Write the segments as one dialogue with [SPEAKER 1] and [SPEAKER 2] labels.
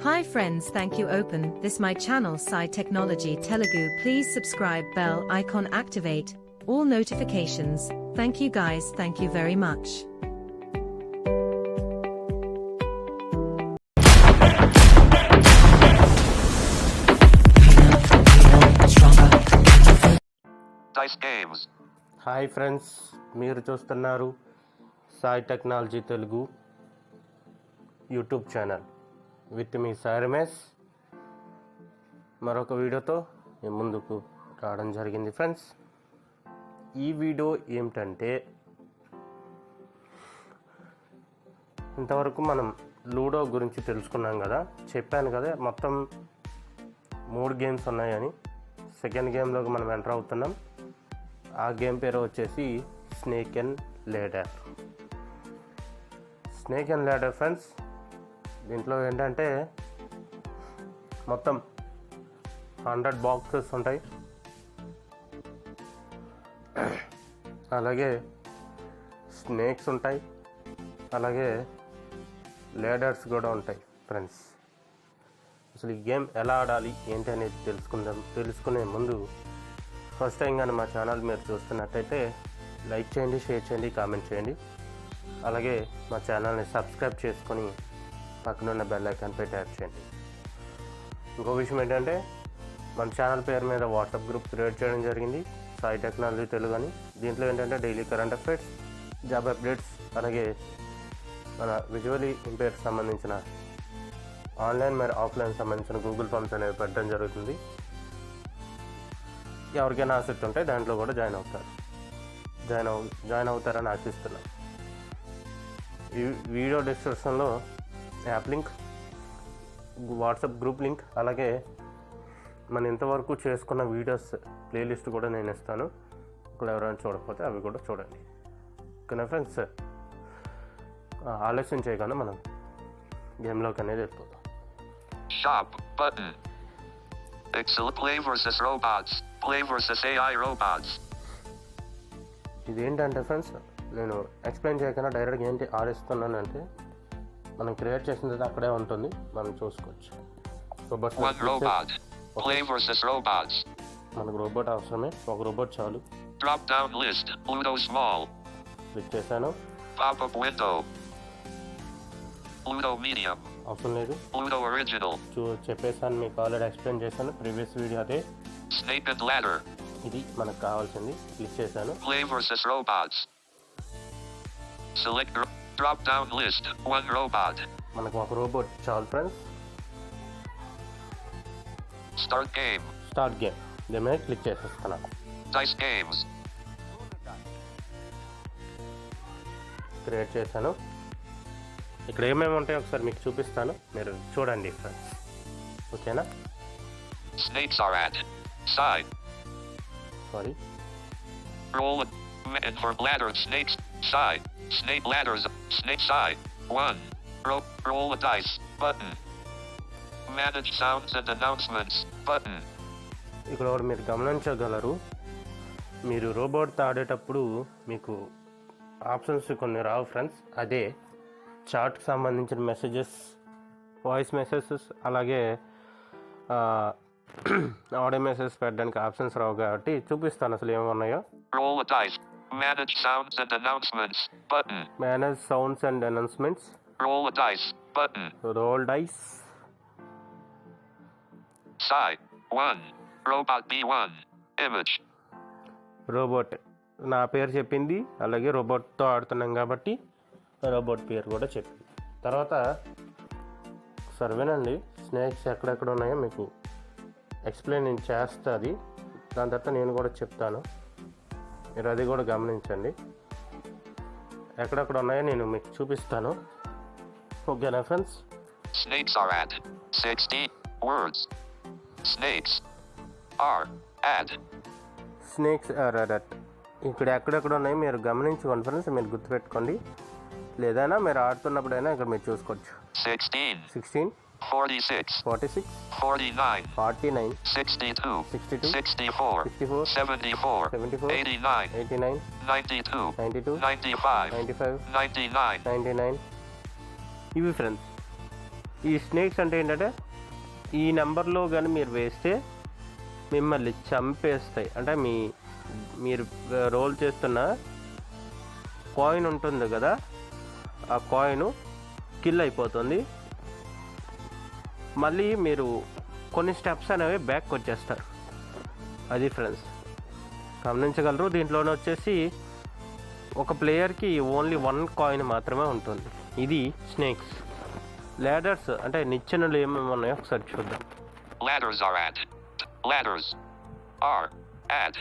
[SPEAKER 1] Hi friends, thank you open this my channel Sai Technology Telugu. Please subscribe, bell icon activate all notifications. Thank you guys, thank you very much.
[SPEAKER 2] Dice Games.
[SPEAKER 3] Hi friends, మీరు చూస్తున్నారు Sai technology Telugu YouTube channel with me Sai Ramesh. మరొక వీడియోతో మీ ముందుకు రావడం జరిగింది friends. ఈ video ఏమిటంటే, ఇంతవరకు మనం లూడో గురించి తెలుసుకున్నాం కదా, చెప్పాను కదా మొత్తం 3 గేమ్స్ ఉన్నాయని. సెకండ్ గేమ్లోకి మనం ఎంటర్ అవుతున్నాం. ఆ గేమ్ పేరు వచ్చేసి snake and ladder. Snake and ladder friends, దీంట్లో ఏంటంటే మొత్తం 100 బాక్సెస్ ఉంటాయి. అలాగే స్నేక్స్ ఉంటాయి, అలాగే ల్యాడర్స్ కూడా ఉంటాయి ఫ్రెండ్స్. అసలు ఈ గేమ్ ఎలా ఆడాలి ఏంటి అనేది తెలుసుకునే ముందు ఫస్ట్ టైం కానీ మా ఛానల్ మీరు చూస్తున్నట్టయితే లైక్ చేయండి, షేర్ చేయండి, కామెంట్ చేయండి. అలాగే మా ఛానల్ని సబ్స్క్రైబ్ చేసుకొని పక్కనున్న బెల్ ఐకాన్పై ట్యాప్ చేయండి. ఇంకో విషయం ఏంటంటే, మన ఛానల్ పేరు మీద వాట్సాప్ గ్రూప్ క్రియేట్ చేయడం జరిగింది, సాయి టెక్నాలజీ తెలుగు అని. దీంట్లో ఏంటంటే daily current affairs, job updates, అలాగే మన విజువలీ ఇంపేర్కి సంబంధించిన ఆన్లైన్ మరియు ఆఫ్లైన్ సంబంధించిన గూగుల్ ఫామ్స్ అనేవి పెట్టడం జరుగుతుంది. ఎవరికైనా ఆసక్తి ఉంటే దాంట్లో కూడా జాయిన్ అవుతారని ఆశిస్తున్నాను. ఈ వీడియో డిస్క్రిప్షన్లో app link, WhatsApp group link, అలాగే మన ఇంతవరకు చేసుకున్న వీడియోస్ ప్లేలిస్ట్ కూడా నేను ఇస్తాను. ఇక్కడ ఎవరైనా చూడకపోతే అవి కూడా చూడండి. ఓకేనా ఫ్రెండ్స్, ఆలస్యం చేయకుండా మనం గేమ్లోకి అనేది వెళ్ళిపోతాం.
[SPEAKER 2] Shop button. Excel play versus robots. Play versus AI robots.
[SPEAKER 3] ఇదేంటంటే ఫ్రెండ్స్, నేను ఎక్స్ప్లెయిన్ చేయకుండా డైరెక్ట్గా ఏంటి ఆడిస్తున్నానంటే, మనం క్రియేట్ చేసినది అక్కడే ఉంటుంది, మనం చూసుకోవచ్చు.
[SPEAKER 2] One robot. Play versus robots.
[SPEAKER 3] మనకు రోబోట్ అవసరమే, ఒక రోబోట్ చాలు.
[SPEAKER 2] Drop down list. Ludo small.
[SPEAKER 3] Click చేశాను.
[SPEAKER 2] Pop up window. Ludo medium.
[SPEAKER 3] అవసరం లేదు.
[SPEAKER 2] Ludo original.
[SPEAKER 3] చెప్పేసాను, మీకు ఆల్రెడీ ఎక్స్ప్లెయిన్ చేశాను ప్రీవియస్ వీడియో అదే.
[SPEAKER 2] Snake and ladder.
[SPEAKER 3] ఇది మనకు కావాల్సింది. క్లిక్ చేశాను.
[SPEAKER 2] Play versus robots. Select drop down list. One robot.
[SPEAKER 3] మనకు ఒక రోబోట్ చాలు friends.
[SPEAKER 2] Start game.
[SPEAKER 3] Start game. దీని మీద క్లిక్ చేసేస్తున్నాను.
[SPEAKER 2] Dice Games.
[SPEAKER 3] క్రియేట్ చేశాను. ఇక్కడ ఏమేమి ఉంటాయో ఒకసారి మీకు చూపిస్తాను, మీరు చూడండి ఫ్రెండ్స్. ఓకేనా?
[SPEAKER 2] Snakes are at side.
[SPEAKER 3] Sorry.
[SPEAKER 2] Roll and for ladder snakes side. Snake ladders snake side. 1. Roll a dice button. Manage sounds and announcements button.
[SPEAKER 3] ఇక్కడ ఒకటి మీరు గమనించగలరు, మీరు రోబోట్తో ఆడేటప్పుడు మీకు ఆప్షన్స్ కొన్ని రావు ఫ్రెండ్స్. అదే చాట్కి సంబంధించిన మెసేజెస్, వాయిస్ మెసేజెస్, అలాగే ఆడియో మెసేజ్ పెట్టడానికి ఆప్షన్స్ రావు కాబట్టి చూపిస్తాను అసలు ఏమన్నాయో.
[SPEAKER 2] Roll a dice. Manage sounds and announcements button.
[SPEAKER 3] Manage sounds and announcements.
[SPEAKER 2] Roll a dice button.
[SPEAKER 3] Roll dice.
[SPEAKER 2] Side 1. Robot B1. Image.
[SPEAKER 3] Robot నా పేరు చెప్పింది, అలాగే రోబోట్తో ఆడుతున్నాం కాబట్టి రోబోట్ పేరు కూడా చెప్పింది. తర్వాత సర్వేనండి, స్నేక్స్ ఎక్కడెక్కడ ఉన్నాయో మీకు ఎక్స్ప్లెయిన్ నేను చేస్తుంది. దాని తర్వాత నేను కూడా చెప్తాను, మీరు అది కూడా గమనించండి. ఎక్కడెక్కడ ఉన్నాయో నేను మీకు చూపిస్తాను. ఓకేనా friends?
[SPEAKER 2] Snakes are at 60 words. Snakes are at.
[SPEAKER 3] Snakes are at. ఇక్కడ ఎక్కడెక్కడ ఉన్నాయో మీరు గమనించుకోండి ఫ్రెండ్స్, మీరు గుర్తుపెట్టుకోండి. లేదైనా మీరు ఆడుతున్నప్పుడైనా ఇక్కడ మీరు చూసుకోవచ్చు.
[SPEAKER 2] 16.
[SPEAKER 3] 16,
[SPEAKER 2] 46.
[SPEAKER 3] 46,
[SPEAKER 2] 49.
[SPEAKER 3] 49,
[SPEAKER 2] 62.
[SPEAKER 3] 62,
[SPEAKER 2] 64.
[SPEAKER 3] 64,
[SPEAKER 2] 74.
[SPEAKER 3] 74,
[SPEAKER 2] 89.
[SPEAKER 3] 89,
[SPEAKER 2] 92.
[SPEAKER 3] 92,
[SPEAKER 2] 95.
[SPEAKER 3] 95,
[SPEAKER 2] 99.
[SPEAKER 3] 99. ఇవి ఫ్రెండ్స్ ఈ స్నేక్స్ అంటే ఏంటంటే ఈ నెంబర్లో కానీ మీరు వేస్తే మిమ్మల్ని చంపేస్తాయి. అంటే మీరు రోల్ చేస్తున్న కాయిన్ ఉంటుంది కదా, ఆ కాయిన్ కిల్ అయిపోతుంది. మళ్ళీ మీరు కొన్ని స్టెప్స్ అనేవి బ్యాక్ వచ్చేస్తారు. అది ఫ్రెండ్స్ గమనించగలరు. దీంట్లోనే వచ్చేసి ఒక ప్లేయర్కి ఓన్లీ 1 కాయిన్ మాత్రమే ఉంటుంది. ఇది స్నేక్స్. లాడర్స్ అంటే నిచ్చెనలు ఏమేమి ఉన్నాయో ఒకసారి చూద్దాం.
[SPEAKER 2] Ladders are at. Ladders are at.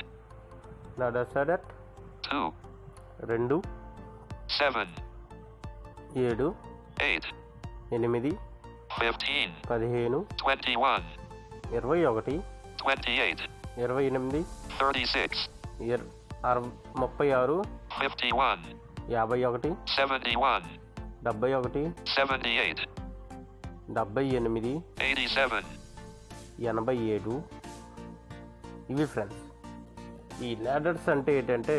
[SPEAKER 3] Ladders are at
[SPEAKER 2] 2,
[SPEAKER 3] 2,
[SPEAKER 2] 7,
[SPEAKER 3] 7,
[SPEAKER 2] 8,
[SPEAKER 3] 8,
[SPEAKER 2] 15,
[SPEAKER 3] 15,
[SPEAKER 2] 21,
[SPEAKER 3] 21,
[SPEAKER 2] 28,
[SPEAKER 3] 28,
[SPEAKER 2] 36,
[SPEAKER 3] 36,
[SPEAKER 2] 51,
[SPEAKER 3] 51,
[SPEAKER 2] 71,
[SPEAKER 3] 71,
[SPEAKER 2] 78,
[SPEAKER 3] 78,
[SPEAKER 2] 87.
[SPEAKER 3] 87. ఇవి ఫ్రెండ్స్. ఈ లాడర్స్ అంటే ఏంటంటే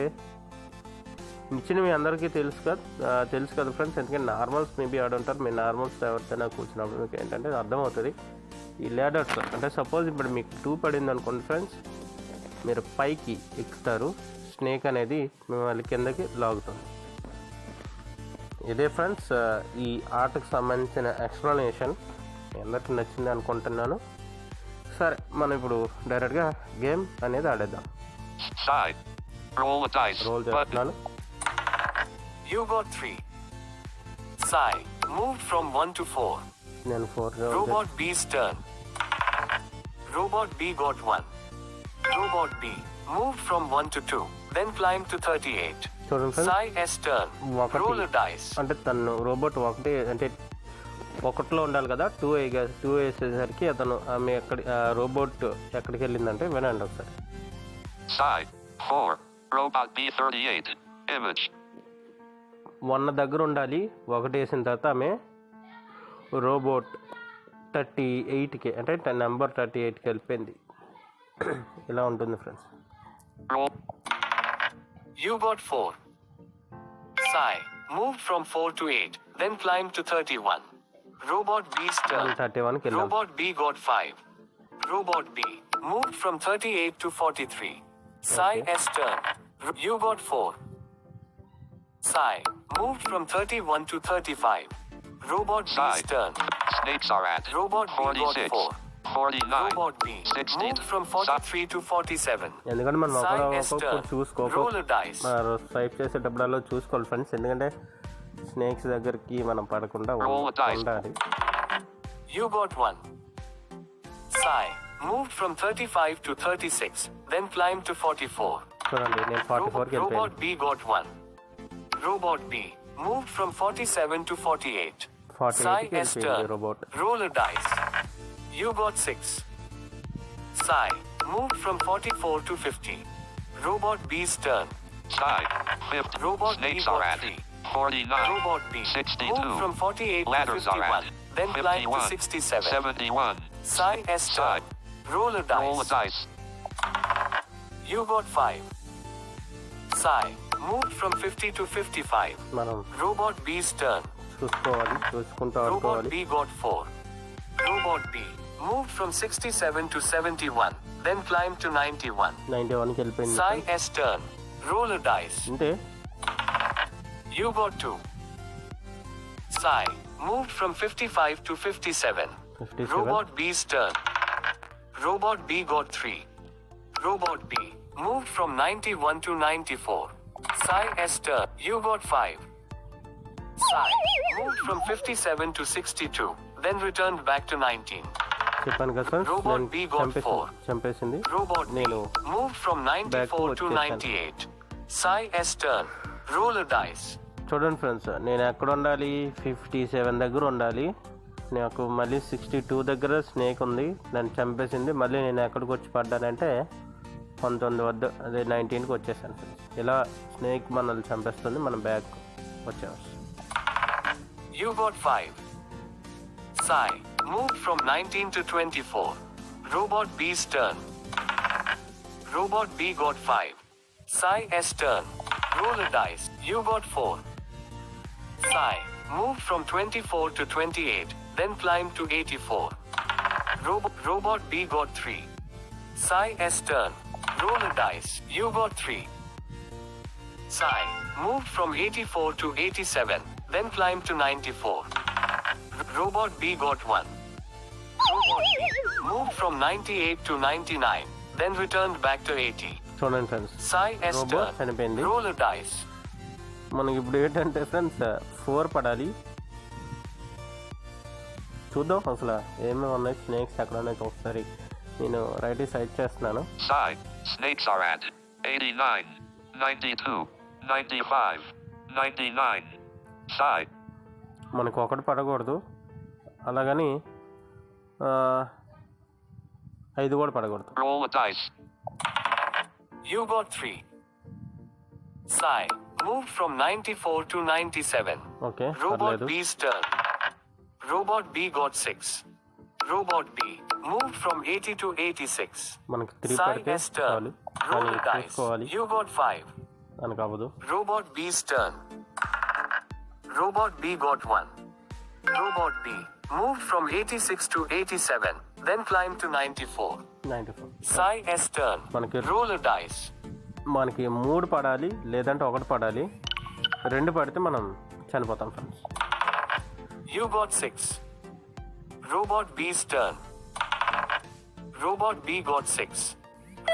[SPEAKER 3] నిచ్చెన మీ అందరికీ తెలుసు కదా ఫ్రెండ్స్. ఎందుకంటే నార్మల్స్ మేబీ ఆడుంటారు. మీరు నార్మల్స్ ఎవరితోనే కూర్చున్నప్పుడు మీకు ఏంటంటే అర్థమవుతుంది. ఈ లాడర్స్ అంటే సపోజ్ ఇప్పుడు మీకు 2 పడింది అనుకోండి ఫ్రెండ్స్, మీరు పైకి ఎక్కుతారు, స్నేక్ అనేది మిమ్మల్ని కిందకి లాగుతుంది. ఇదే ఫ్రెండ్స్ ఈ ఆటకు సంబంధించిన ఎక్స్ప్లెనేషన్. మీ అందరికీ నచ్చింది అనుకుంటున్నాను. సరే మనం ఇప్పుడు డైరెక్ట్గా గేమ్ అనేది ఆడేద్దాం.
[SPEAKER 2] Side. Roll a dice.
[SPEAKER 3] Roll
[SPEAKER 2] Button.
[SPEAKER 3] చేస్తున్నాను.
[SPEAKER 4] You got 3. Side. Moved from 1 to 4.
[SPEAKER 3] నేను 4
[SPEAKER 4] Robot B's turn. Robot B got 1. Robot B moved from 1 to 2. Then climbed to 38.
[SPEAKER 3] చూడండి ఫ్రెండ్స్.
[SPEAKER 4] Sai S turn.
[SPEAKER 3] ఒకటి.
[SPEAKER 4] Roll a dice.
[SPEAKER 3] అంటే తను robot ఒకటి అంటే ఒకటిలో ఉండాలి కదా, 2 వేసేసరికి అతను ఆమె రోబోట్ ఎక్కడికి వెళ్ళిందంటే వినండి ఒకసారి.
[SPEAKER 2] Side. 4. Robot B 38. Image.
[SPEAKER 3] 1 దగ్గర ఉండాలి. 1 వేసిన తర్వాత ఆమె రోబోట్ 38కి అంటే నెంబర్ 38కి వెళ్ళిపోయింది. ఇలా ఉంటుంది friends.
[SPEAKER 2] Roll.
[SPEAKER 4] You got 4. Sai moved from 4 to 8. Then climbed to 31. Robot B's turn.
[SPEAKER 3] 31కి వెళ్ళాం.
[SPEAKER 4] Robot B got 5. Robot B moved from 38 to 43. Sai
[SPEAKER 3] Okay.
[SPEAKER 4] S turn. You got 4. Sai moved from 31 to 35. Robot B's
[SPEAKER 2] Side.
[SPEAKER 4] turn.
[SPEAKER 2] Snakes are at.
[SPEAKER 4] Robot B got
[SPEAKER 2] 46.
[SPEAKER 4] 4.
[SPEAKER 2] 49.
[SPEAKER 4] Robot B
[SPEAKER 2] 60.
[SPEAKER 4] moved from 43 to 47.
[SPEAKER 3] ఎందుకంటే మనం
[SPEAKER 4] Sai S
[SPEAKER 3] ఒక్కొక్కటి
[SPEAKER 4] turn.
[SPEAKER 3] చూసుకోవాలి.
[SPEAKER 4] Roll a dice.
[SPEAKER 3] Swipe చేసేటప్పుడల్లా చూసుకోవాలి friends. ఎందుకంటే snakes దగ్గరికి మనం పడకుండా
[SPEAKER 2] Roll a dice.
[SPEAKER 3] ఉండాలి.
[SPEAKER 4] You got 1. Sai moved from 35 to 36. Then climbed to 44.
[SPEAKER 3] చూడండి నేను 44కి వెళ్ళిపోయాను.
[SPEAKER 4] Robot B got 1. Robot B moved from 47 to 48.
[SPEAKER 3] 48కి
[SPEAKER 4] Sai S
[SPEAKER 3] వెళ్ళిపోయింది
[SPEAKER 4] turn.
[SPEAKER 3] Robot.
[SPEAKER 4] Roll a dice. You got 6. Sai moved from 44 to 50. Robot B's turn.
[SPEAKER 2] Side. 50.
[SPEAKER 4] Robot B
[SPEAKER 2] Snakes are
[SPEAKER 4] got
[SPEAKER 2] at.
[SPEAKER 4] 3.
[SPEAKER 2] 49.
[SPEAKER 4] Robot B
[SPEAKER 2] 62.
[SPEAKER 4] moved from 48 to
[SPEAKER 2] Ladders are
[SPEAKER 4] 51.
[SPEAKER 2] at.
[SPEAKER 4] Then climbed to
[SPEAKER 2] 51.
[SPEAKER 4] 67.
[SPEAKER 2] 71.
[SPEAKER 4] Sai S turn.
[SPEAKER 2] Side.
[SPEAKER 4] Roll a
[SPEAKER 2] Roll a
[SPEAKER 4] dice.
[SPEAKER 2] dice.
[SPEAKER 4] You got 5. Sai moved from 50 to 55.
[SPEAKER 3] మనం
[SPEAKER 4] Robot B's turn.
[SPEAKER 3] చూసుకోవాలి, చూసుకుంటూ
[SPEAKER 4] Robot
[SPEAKER 3] ఆడుకోవాలి.
[SPEAKER 4] B got 4. Robot B moved from 67 to 71. Then climbed to 91.
[SPEAKER 3] 91కి వెళ్ళిపోయింది.
[SPEAKER 4] Sai S turn. Roll a dice.
[SPEAKER 3] అంటే
[SPEAKER 4] You got 2. Sai moved from 55 to 57.
[SPEAKER 3] 57.
[SPEAKER 4] Robot B's turn. Robot B got 3. Robot B moved from 91 to 94. Sai S turn. You got 5. Sai moved from 57 to 62. Then returned back to 19.
[SPEAKER 3] చెప్పాను కదా friends,
[SPEAKER 4] Robot
[SPEAKER 3] నేను
[SPEAKER 4] B got 4.
[SPEAKER 3] చంపేసింది.
[SPEAKER 4] Robot B
[SPEAKER 3] నేను
[SPEAKER 4] moved from 94 to
[SPEAKER 3] వచ్చేసాను.
[SPEAKER 4] 98. Sai S turn. Roll a dice.
[SPEAKER 3] చూడండి friends, నేను ఎక్కడ ఉండాలి? 57 దగ్గర ఉండాలి. నాకు మళ్ళీ 62 దగ్గర స్నేక్ ఉంది, నన్ను చంపేసింది. మళ్ళీ నేను ఎక్కడికి వచ్చి పడ్డానంటే 19 వద్ద, అదే 19కి వచ్చేసాను ఫ్రెండ్స్. ఇలా స్నేక్ మనల్ని చంపేస్తుంది, మనం బ్యాక్ వచ్చాము.
[SPEAKER 4] You got 5. Sai moved from 19 to 24. Robot B's turn. Robot B got 5. Sai S turn. Roll a dice. You got 4. Sai Move from 24 to 28, then climb to 84. Robot B got 3. Sai S turn. Roll a dice. You got 3. Sai moved from 84 to 87, then climb to 94. Robot B got 1. Robot B moved from 98 to 99, then returned back to 80.
[SPEAKER 3] చూడండి friends,
[SPEAKER 4] Sai S
[SPEAKER 3] robot
[SPEAKER 4] turn.
[SPEAKER 3] చనిపోయింది.
[SPEAKER 4] Roll a dice.
[SPEAKER 3] మనకి ఇప్పుడు ఏంటంటే friends 4 పడాలి. చూద్దాం అసలు ఏమేమి ఉన్నాయి స్నేక్స్ ఎక్కడ ఉన్నాయి ఒకసారి. నేను రైట్ సైడ్ చేస్తున్నాను.
[SPEAKER 2] Side. Snakes are at 89, 92, 95, 99. Side.
[SPEAKER 3] మనకు ఒకటి పడకూడదు, అలాగని 5 కూడా పడకూడదు.
[SPEAKER 2] Roll a dice.
[SPEAKER 4] You got 3. Sai moved from 94 to 97.
[SPEAKER 3] Okay,
[SPEAKER 4] Robot
[SPEAKER 3] పర్లేదు.
[SPEAKER 4] B's turn. Robot B got 6. Robot B moved from 80 to 86.
[SPEAKER 3] మనకి 3
[SPEAKER 4] Sai
[SPEAKER 3] పడితే
[SPEAKER 4] S turn.
[SPEAKER 3] చాలు.
[SPEAKER 4] Roll
[SPEAKER 3] కానీ
[SPEAKER 4] a dice.
[SPEAKER 3] చూసుకోవాలి,
[SPEAKER 4] You got 5.
[SPEAKER 3] మనకు అవ్వదు.
[SPEAKER 4] Robot B's turn. Robot B got 1. Robot B moved from 86 to 87, then climbed to 94.
[SPEAKER 3] 94.
[SPEAKER 4] Sai S turn.
[SPEAKER 3] మనకి
[SPEAKER 4] Roll a dice.
[SPEAKER 3] 3 పడాలి, లేదంటే 1 పడాలి. 2 పడితే మనం చనిపోతాం friends.
[SPEAKER 4] You got 6. Robot B's turn. Robot B got 6.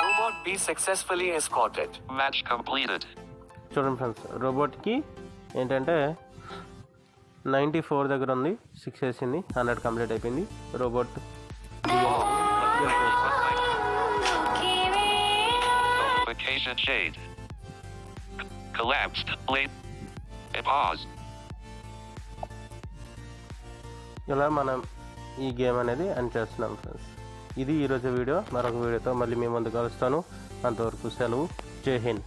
[SPEAKER 4] Robot B successfully escorted.
[SPEAKER 2] Match completed.
[SPEAKER 3] చూడండి friends, రోబోట్కి ఏంటంటే 94 దగ్గర ఉంది, 6 వేసింది, 100 కంప్లీట్ అయిపోయింది. Robot
[SPEAKER 2] Notification shade. Collapsed. Late. Pause.
[SPEAKER 3] ఇలా మనం ఈ గేమ్ అనేది ఎండ్ చేస్తున్నాం ఫ్రెండ్స్. ఇది ఈరోజు వీడియో. మరొక వీడియోతో మళ్ళీ మీ ముందు కలుస్తాను. అంతవరకు సెలవు. జై హింద్.